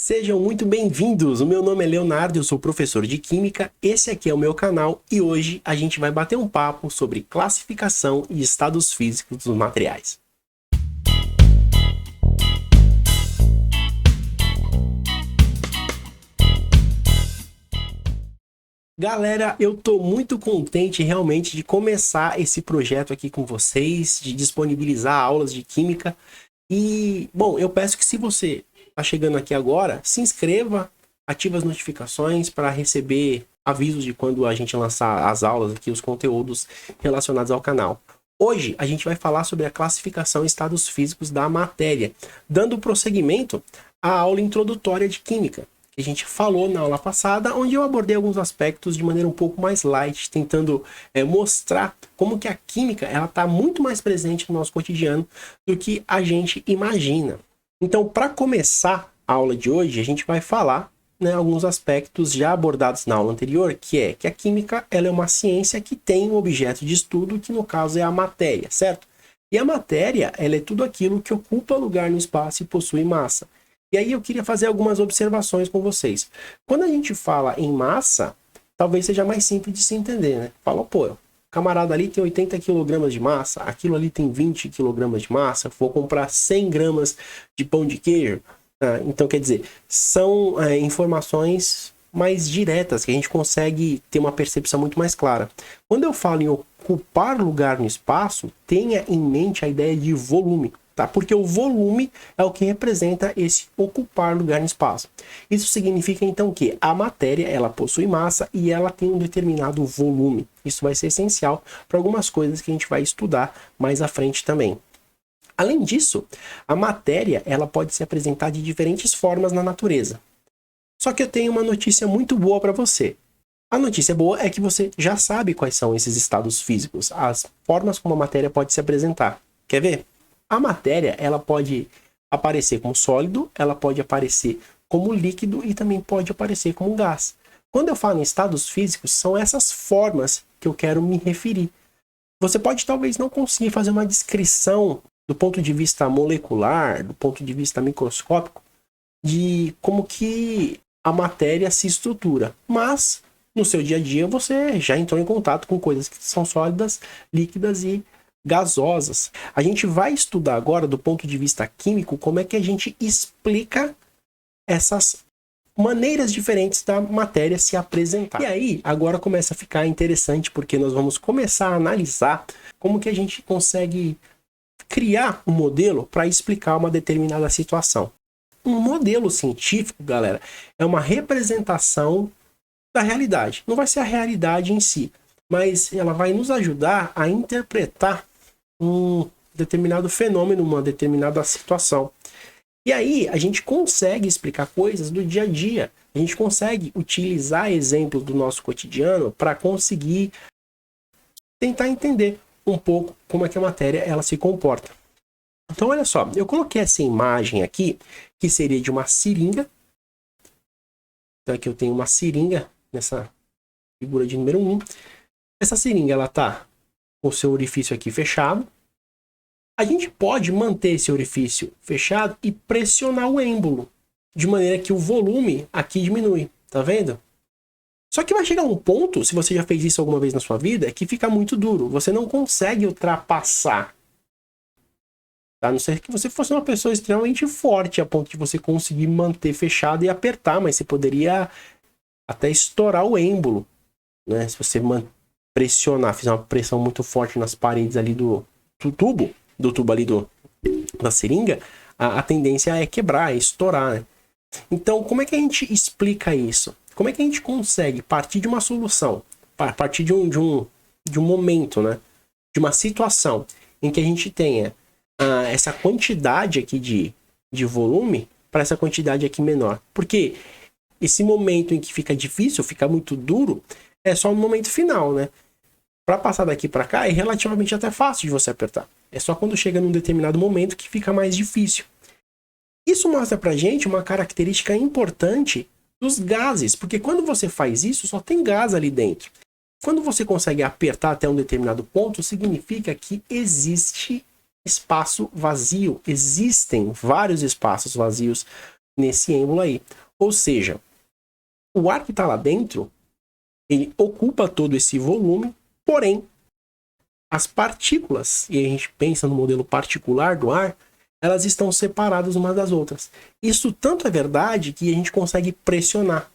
Sejam muito bem-vindos! O meu nome é Leonardo, eu sou professor de Química, esse aqui é o meu canal e hoje a gente vai bater um papo sobre classificação e estados físicos dos materiais. Galera, eu tô muito contente realmente de começar esse projeto aqui com vocês, de disponibilizar aulas de Química. E, bom, eu peço que se você está chegando aqui agora, se inscreva, ative as notificações para receber avisos de quando a gente lançar as aulas aqui, os conteúdos relacionados ao canal. Hoje a gente vai falar sobre a classificação e estados físicos da matéria, dando prosseguimento à aula introdutória de Química, que a gente falou na aula passada, onde eu abordei alguns aspectos de maneira um pouco mais light, tentando mostrar como que a química ela está muito mais presente no nosso cotidiano do que a gente imagina. Então, para começar a aula de hoje, a gente vai falar alguns aspectos já abordados na aula anterior, que é que a química ela é uma ciência que tem um objeto de estudo, que no caso é a matéria, certo? E a matéria ela é tudo aquilo que ocupa lugar no espaço e possui massa. E aí eu queria fazer algumas observações com vocês. Quando a gente fala em massa, talvez seja mais simples de se entender, né? Fala, pô, o camarada ali tem 80 kg de massa, aquilo ali tem 20 kg de massa, vou comprar 100 gramas de pão de queijo. Então, quer dizer, são informações mais diretas, que a gente consegue ter uma percepção muito mais clara. Quando eu falo em ocupar lugar no espaço, tenha em mente a ideia de volume. Tá? Porque o volume é o que representa esse ocupar lugar no espaço. Isso significa então que a matéria ela possui massa e ela tem um determinado volume. Isso vai ser essencial para algumas coisas que a gente vai estudar mais à frente também. Além disso, a matéria ela pode se apresentar de diferentes formas na natureza. Só que eu tenho uma notícia muito boa para você. A notícia boa é que você já sabe quais são esses estados físicos, as formas como a matéria pode se apresentar. Quer ver? A matéria, ela pode aparecer como sólido, ela pode aparecer como líquido e também pode aparecer como gás. Quando eu falo em estados físicos, são essas formas que eu quero me referir. Você pode talvez não conseguir fazer uma descrição do ponto de vista molecular, do ponto de vista microscópico, de como que a matéria se estrutura. Mas, no seu dia a dia, você já entrou em contato com coisas que são sólidas, líquidas e gasosas. A gente vai estudar agora, do ponto de vista químico, como é que a gente explica essas maneiras diferentes da matéria se apresentar. E aí, agora começa a ficar interessante, porque nós vamos começar a analisar como que a gente consegue criar um modelo para explicar uma determinada situação. Um modelo científico, galera, é uma representação da realidade. Não vai ser a realidade em si, mas ela vai nos ajudar a interpretar um determinado fenômeno, uma determinada situação. E aí a gente consegue explicar coisas do dia a dia. A gente consegue utilizar exemplos do nosso cotidiano para conseguir tentar entender um pouco como é que a matéria ela se comporta. Então olha só, eu coloquei essa imagem aqui, que seria de uma seringa. Então aqui eu tenho uma seringa nessa figura de número 1. Essa seringa ela está com o seu orifício aqui fechado. A gente pode manter esse orifício fechado e pressionar o êmbolo, de maneira que o volume aqui diminui, tá vendo? Só que vai chegar um ponto, se você já fez isso alguma vez na sua vida, que fica muito duro, você não consegue ultrapassar. A não ser que você fosse uma pessoa extremamente forte, a ponto de você conseguir manter fechado e apertar, mas você poderia até estourar o êmbolo, né? Se você pressionar, fizer uma pressão muito forte nas paredes ali do tubo ali da seringa, a tendência é quebrar, é estourar, né? Então, como é que a gente explica isso? Como é que a gente consegue partir de uma solução, partir de um momento, né? De uma situação em que a gente tenha essa quantidade aqui de volume para essa quantidade aqui menor? Porque esse momento em que fica difícil, fica muito duro, é só no momento final, né? Para passar daqui para cá é relativamente até fácil de você apertar. É só quando chega num determinado momento que fica mais difícil. Isso mostra pra gente uma característica importante dos gases, porque quando você faz isso, só tem gás ali dentro. Quando você consegue apertar até um determinado ponto, significa que existe espaço vazio. Existem vários espaços vazios nesse êmbolo aí. Ou seja, o ar que está lá dentro, ele ocupa todo esse volume, porém, as partículas, e a gente pensa no modelo particular do ar, elas estão separadas umas das outras. Isso tanto é verdade que a gente consegue pressionar.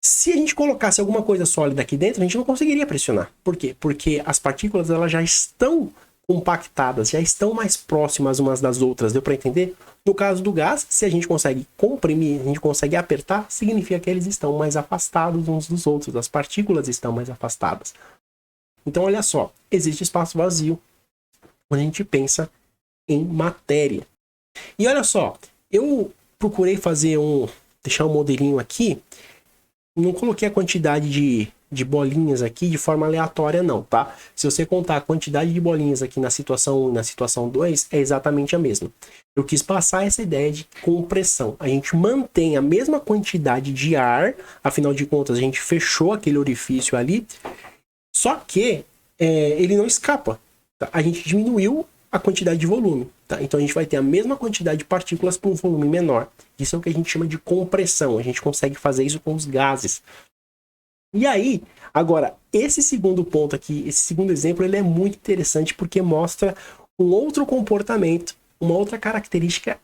Se a gente colocasse alguma coisa sólida aqui dentro, a gente não conseguiria pressionar. Por quê? Porque as partículas elas já estão compactadas, já estão mais próximas umas das outras. Deu para entender? No caso do gás, se a gente consegue comprimir, a gente consegue apertar, significa que eles estão mais afastados uns dos outros. As partículas estão mais afastadas. Então, olha só, existe espaço vazio quando a gente pensa em matéria. E olha só, eu procurei deixar um modelinho aqui. Não coloquei a quantidade de bolinhas aqui de forma aleatória não, tá? Se você contar a quantidade de bolinhas aqui na situação 1 e na situação 2, é exatamente a mesma. Eu quis passar essa ideia de compressão. A gente mantém a mesma quantidade de ar, afinal de contas a gente fechou aquele orifício ali, só que ele não escapa. Tá? A gente diminuiu a quantidade de volume. Tá? Então a gente vai ter a mesma quantidade de partículas por um volume menor. Isso é o que a gente chama de compressão. A gente consegue fazer isso com os gases. E aí, agora, esse segundo ponto aqui, esse segundo exemplo, ele é muito interessante porque mostra um outro comportamento, uma outra característica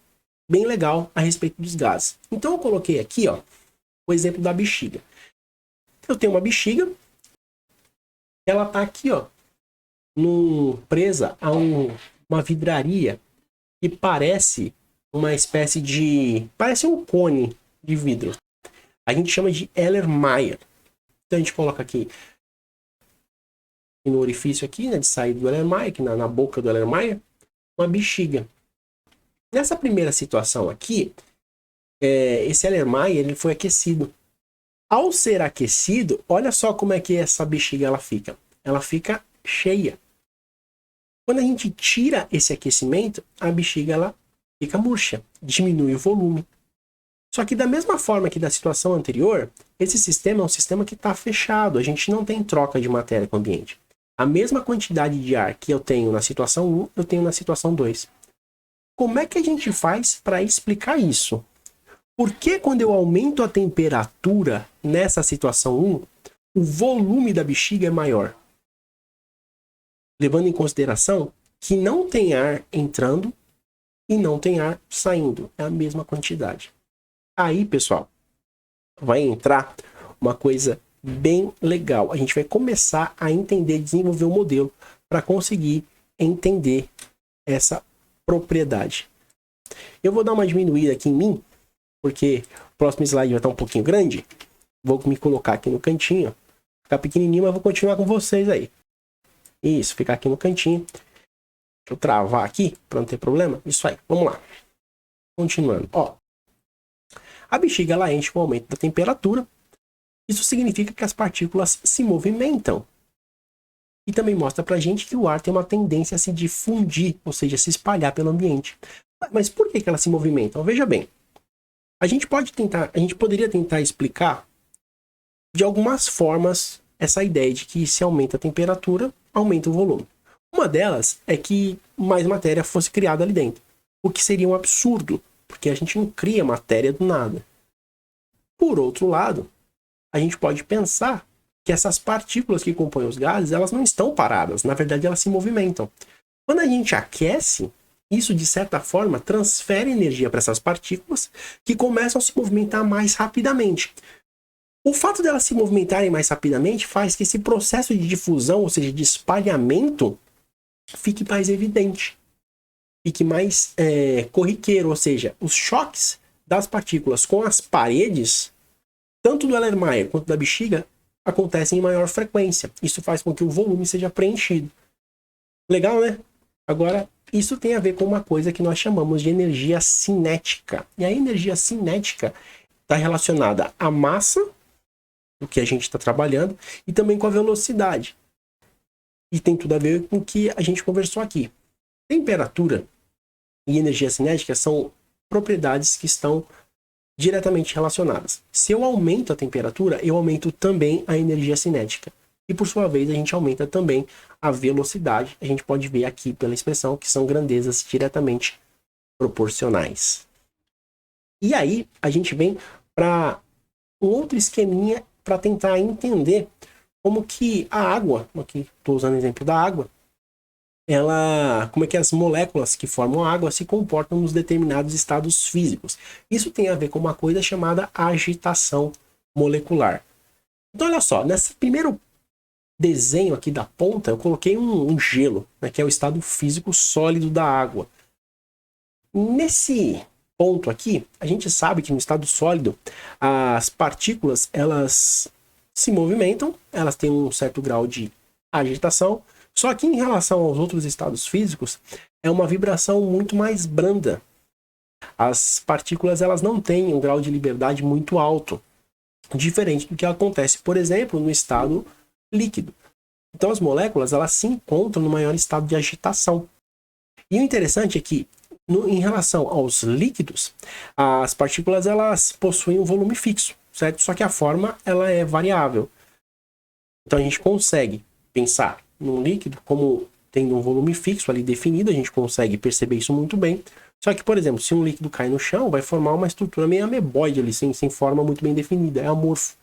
bem legal a respeito dos gases. Então eu coloquei aqui, ó, o exemplo da bexiga. Eu tenho uma bexiga, ela tá aqui, ó, presa a uma vidraria que parece uma espécie de... parece um cone de vidro. A gente chama de Erlenmeyer. Então a gente coloca aqui no orifício aqui, né, de saída do Erlenmeyer, aqui na boca do Erlenmeyer, uma bexiga. Nessa primeira situação aqui, esse Erlenmeyer ele foi aquecido. Ao ser aquecido, olha só como é que essa bexiga ela fica. Ela fica cheia. Quando a gente tira esse aquecimento, a bexiga ela fica murcha, diminui o volume. Só que da mesma forma que da situação anterior, esse sistema é um sistema que está fechado, a gente não tem troca de matéria com o ambiente. A mesma quantidade de ar que eu tenho na situação 1, eu tenho na situação 2. Como é que a gente faz para explicar isso? Por que quando eu aumento a temperatura nessa situação 1, o volume da bexiga é maior? Levando em consideração que não tem ar entrando e não tem ar saindo. É a mesma quantidade. Aí, pessoal, vai entrar uma coisa bem legal. A gente vai começar a entender, desenvolver um modelo para conseguir entender essa propriedade. Eu vou dar uma diminuída aqui em mim, porque o próximo slide vai estar um pouquinho grande. Vou me colocar aqui no cantinho. Ficar pequenininho, mas vou continuar com vocês aí. Isso, ficar aqui no cantinho. Deixa eu travar aqui para não ter problema. Isso aí, vamos lá. Continuando. Ó, a bexiga ela enche com o aumento da temperatura. Isso significa que as partículas se movimentam. E também mostra pra gente que o ar tem uma tendência a se difundir, ou seja, se espalhar pelo ambiente. Mas por que elas se movimentam? Veja bem. A gente poderia tentar explicar de algumas formas essa ideia de que se aumenta a temperatura, aumenta o volume. Uma delas é que mais matéria fosse criada ali dentro, o que seria um absurdo, porque a gente não cria matéria do nada. Por outro lado, a gente pode pensar que essas partículas que compõem os gases, elas não estão paradas, na verdade elas se movimentam. Quando a gente aquece, isso de certa forma transfere energia para essas partículas que começam a se movimentar mais rapidamente. O fato delas se movimentarem mais rapidamente faz que esse processo de difusão, ou seja, de espalhamento, fique mais evidente. Fique mais corriqueiro, ou seja, os choques das partículas com as paredes, tanto do Erlenmeyer quanto da bexiga, acontecem em maior frequência. Isso faz com que o volume seja preenchido. Legal, né? Agora, isso tem a ver com uma coisa que nós chamamos de energia cinética. E a energia cinética está relacionada à massa do que a gente está trabalhando e também com a velocidade. E tem tudo a ver com o que a gente conversou aqui. Temperatura e energia cinética são propriedades que estão diretamente relacionadas. Se eu aumento a temperatura, eu aumento também a energia cinética. E por sua vez, a gente aumenta também a velocidade. A gente pode ver aqui pela expressão que são grandezas diretamente proporcionais. E aí a gente vem para um outro esqueminha para tentar entender como que a água, aqui estou usando o exemplo da água, como é que as moléculas que formam a água se comportam nos determinados estados físicos. Isso tem a ver com uma coisa chamada agitação molecular. Então olha só, nesse primeiro desenho aqui da ponta, eu coloquei um gelo, né, que é o estado físico sólido da água. Nesse ponto aqui, a gente sabe que no estado sólido, as partículas, elas se movimentam, elas têm um certo grau de agitação, só que em relação aos outros estados físicos, é uma vibração muito mais branda. As partículas, elas não têm um grau de liberdade muito alto, diferente do que acontece, por exemplo, no estado líquido. Então as moléculas, elas se encontram no maior estado de agitação. E o interessante é que, em relação aos líquidos, as partículas, elas possuem um volume fixo, certo? Só que a forma, ela é variável. Então a gente consegue pensar num líquido como tendo um volume fixo ali definido, a gente consegue perceber isso muito bem. Só que, por exemplo, se um líquido cai no chão, vai formar uma estrutura meio ameboide ali, sem forma muito bem definida, é amorfo.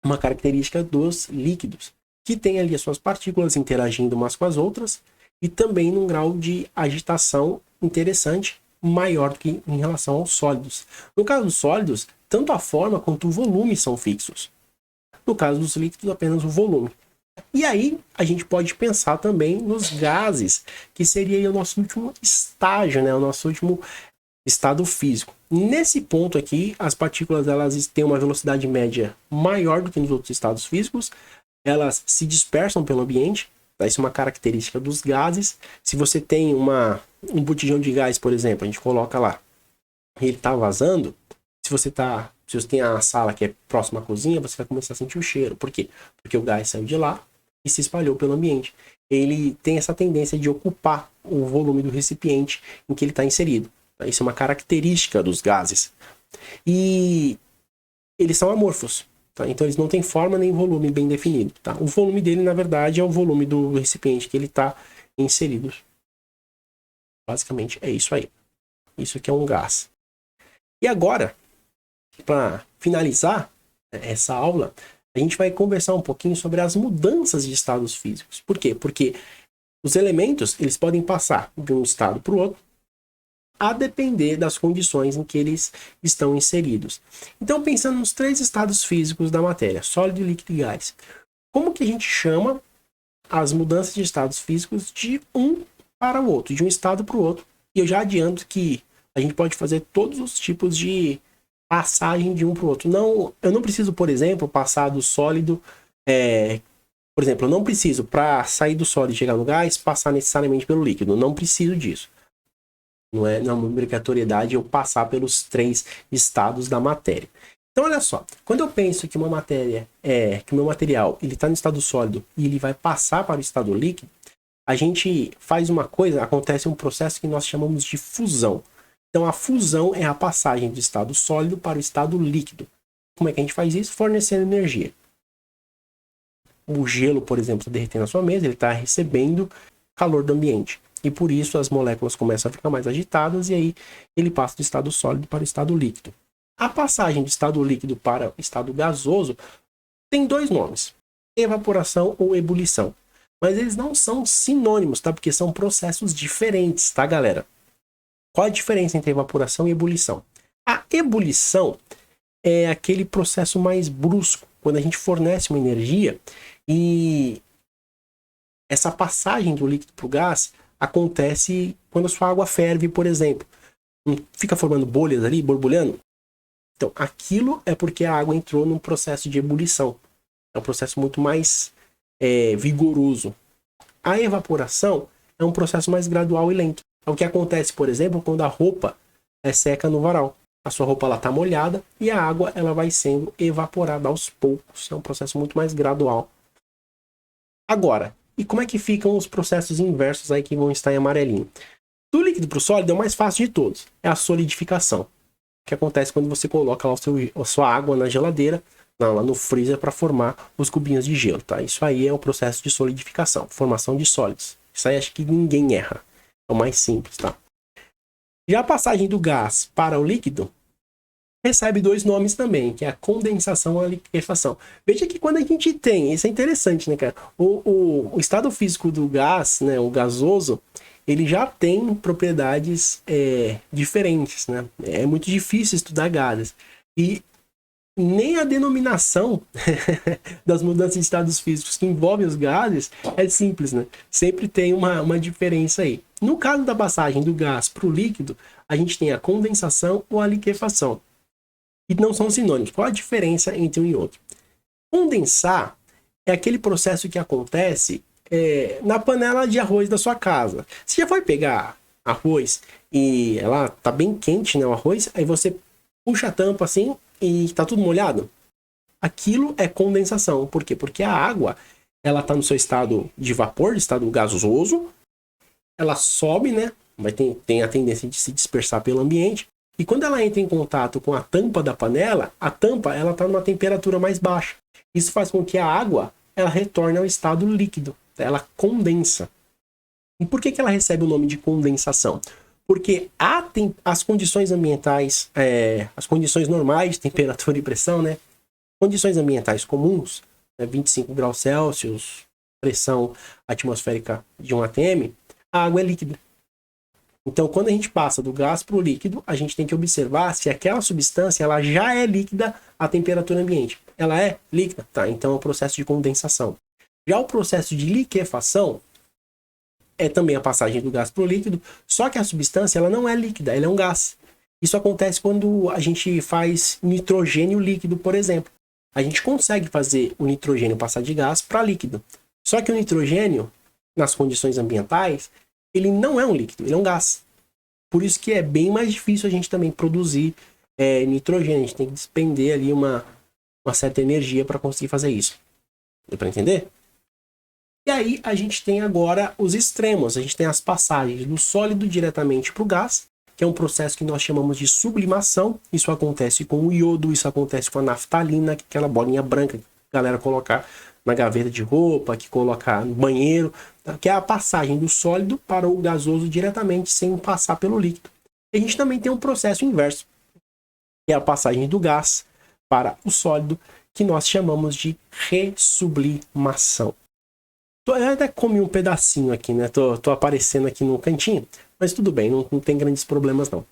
Uma característica dos líquidos, que tem ali as suas partículas interagindo umas com as outras, e também num grau de agitação interessante, maior do que em relação aos sólidos. No caso dos sólidos, tanto a forma quanto o volume são fixos. No caso dos líquidos, apenas o volume. E aí, a gente pode pensar também nos gases, que seria o nosso último estágio, né? O nosso último estado físico. Nesse ponto aqui, as partículas, elas têm uma velocidade média maior do que nos outros estados físicos, elas se dispersam pelo ambiente, tá? Isso é uma característica dos gases. Se você tem um botijão de gás, por exemplo, a gente coloca lá, ele está vazando, se você tem a sala que é próxima à cozinha, você vai começar a sentir o cheiro. Por quê? Porque o gás saiu de lá e se espalhou pelo ambiente. Ele tem essa tendência de ocupar o volume do recipiente em que ele está inserido. Isso é uma característica dos gases. E eles são amorfos. Tá? Então eles não têm forma nem volume bem definido. Tá? O volume dele, na verdade, é o volume do recipiente que ele está inserido. Basicamente é isso aí. Isso aqui é um gás. E agora, para finalizar essa aula, a gente vai conversar um pouquinho sobre as mudanças de estados físicos. Por quê? Porque os elementos, eles podem passar de um estado para o outro, a depender das condições em que eles estão inseridos. Então, pensando nos 3 estados físicos da matéria, sólido, líquido e gás, como que a gente chama as mudanças de estados físicos de um para o outro, de um estado para o outro? E eu já adianto que a gente pode fazer todos os tipos de passagem de um para o outro. Não, eu não preciso, por exemplo, passar do sólido. Por exemplo, eu não preciso, para sair do sólido e chegar no gás, passar necessariamente pelo líquido. Não preciso disso. Não é uma obrigatoriedade eu passar pelos 3 estados da matéria. Então, olha só. Quando eu penso que uma matéria que o meu material ele está no estado sólido e ele vai passar para o estado líquido, a gente faz uma coisa, acontece um processo que nós chamamos de fusão. Então, a fusão é a passagem do estado sólido para o estado líquido. Como é que a gente faz isso? Fornecendo energia. O gelo, por exemplo, está derretendo na sua mesa, ele está recebendo calor do ambiente. E por isso as moléculas começam a ficar mais agitadas e aí ele passa do estado sólido para o estado líquido. A passagem do estado líquido para o estado gasoso tem 2 nomes: evaporação ou ebulição. Mas eles não são sinônimos, tá? Porque são processos diferentes, tá, galera? Qual a diferença entre evaporação e ebulição? A ebulição é aquele processo mais brusco, quando a gente fornece uma energia e essa passagem do líquido para o gás acontece quando a sua água ferve, por exemplo. Não fica formando bolhas ali, borbulhando? Então, aquilo é porque a água entrou num processo de ebulição. É um processo muito mais vigoroso. A evaporação é um processo mais gradual e lento. É o que acontece, por exemplo, quando a roupa seca no varal. A sua roupa está molhada e a água ela vai sendo evaporada aos poucos. É um processo muito mais gradual. Agora, e como é que ficam os processos inversos aí que vão estar em amarelinho? Do líquido para o sólido é o mais fácil de todos. É a solidificação. Que acontece quando você coloca lá a sua água na geladeira, lá no freezer, para formar os cubinhos de gelo. Tá? Isso aí é o processo de solidificação, formação de sólidos. Isso aí acho que ninguém erra. É o mais simples, tá? Já a passagem do gás para o líquido recebe dois nomes também, que é a condensação e a liquefação. Veja que quando a gente tem, isso é interessante, né, cara? O estado físico do gás, né, o gasoso, ele já tem propriedades diferentes, né? É muito difícil estudar gases. E nem a denominação das mudanças de estados físicos que envolvem os gases é simples, né? Sempre tem uma diferença aí. No caso da passagem do gás para o líquido, a gente tem a condensação ou a liquefação. E não são sinônimos. Qual a diferença entre um e outro? Condensar é aquele processo que acontece na panela de arroz da sua casa. Você já foi pegar arroz e ela tá bem quente, né, o arroz, aí você puxa a tampa assim e tá tudo molhado? Aquilo é condensação. Por quê? Porque a água, ela tá no seu estado de vapor, estado gasoso, ela sobe, né, tem a tendência de se dispersar pelo ambiente, e quando ela entra em contato com a tampa da panela, a tampa ela está numa temperatura mais baixa. Isso faz com que a água ela retorne ao estado líquido, ela condensa. E por que ela recebe o nome de condensação? Porque as condições ambientais, as condições normais de temperatura e pressão, né? Condições ambientais comuns, 25 graus Celsius, pressão atmosférica de 1 atm, a água é líquida. Então, quando a gente passa do gás para o líquido, a gente tem que observar se aquela substância ela já é líquida à temperatura ambiente. Ela é líquida? Tá, então é o processo de condensação. Já o processo de liquefação é também a passagem do gás para o líquido, só que a substância ela não é líquida, ela é um gás. Isso acontece quando a gente faz nitrogênio líquido, por exemplo. A gente consegue fazer o nitrogênio passar de gás para líquido. Só que o nitrogênio, nas condições ambientais, ele não é um líquido, ele é um gás. Por isso que é bem mais difícil a gente também produzir nitrogênio. A gente tem que despender ali uma certa energia para conseguir fazer isso. Deu para entender? E aí a gente tem agora os extremos. A gente tem as passagens do sólido diretamente para o gás, que é um processo que nós chamamos de sublimação. Isso acontece com o iodo, isso acontece com a naftalina, que é aquela bolinha branca que a galera colocar na gaveta de roupa, que colocar no banheiro, tá? Que é a passagem do sólido para o gasoso diretamente, sem passar pelo líquido. E a gente também tem um processo inverso, que é a passagem do gás para o sólido, que nós chamamos de ressublimação. Eu até comi um pedacinho aqui, né? Tô aparecendo aqui no cantinho, mas tudo bem, não tem grandes problemas não. O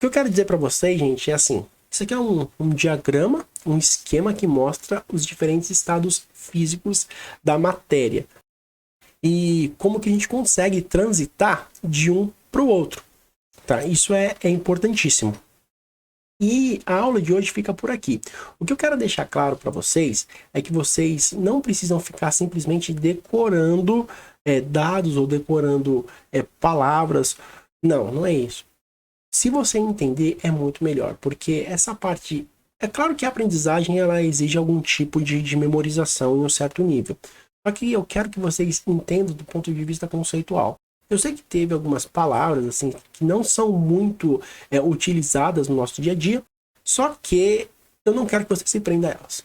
que eu quero dizer para vocês, gente, é assim: isso aqui é um diagrama, um esquema que mostra os diferentes estados físicos da matéria e como que a gente consegue transitar de um para o outro, tá? Isso é importantíssimo. E a aula de hoje fica por aqui. O que eu quero deixar claro para vocês é que vocês não precisam ficar simplesmente decorando dados ou decorando palavras. Não é isso. Se você entender, é muito melhor, porque essa parte... É claro que a aprendizagem ela exige algum tipo de memorização em um certo nível. Só que eu quero que vocês entendam do ponto de vista conceitual. Eu sei que teve algumas palavras assim que não são muito utilizadas no nosso dia a dia, só que eu não quero que você se prenda a elas.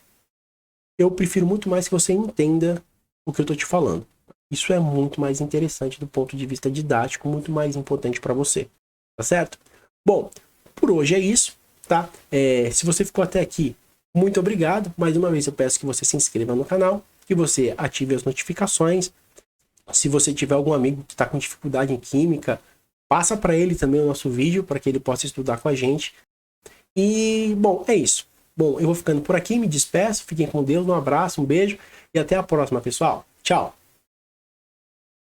Eu prefiro muito mais que você entenda o que eu estou te falando. Isso é muito mais interessante do ponto de vista didático, muito mais importante para você. Tá certo? Bom, por hoje é isso, tá? Se você ficou até aqui, muito obrigado. Mais uma vez eu peço que você se inscreva no canal, que você ative as notificações. Se você tiver algum amigo que está com dificuldade em química, passa para ele também o nosso vídeo, para que ele possa estudar com a gente. E, bom, é isso. Bom, eu vou ficando por aqui, me despeço, fiquem com Deus, um abraço, um beijo e até a próxima, pessoal. Tchau!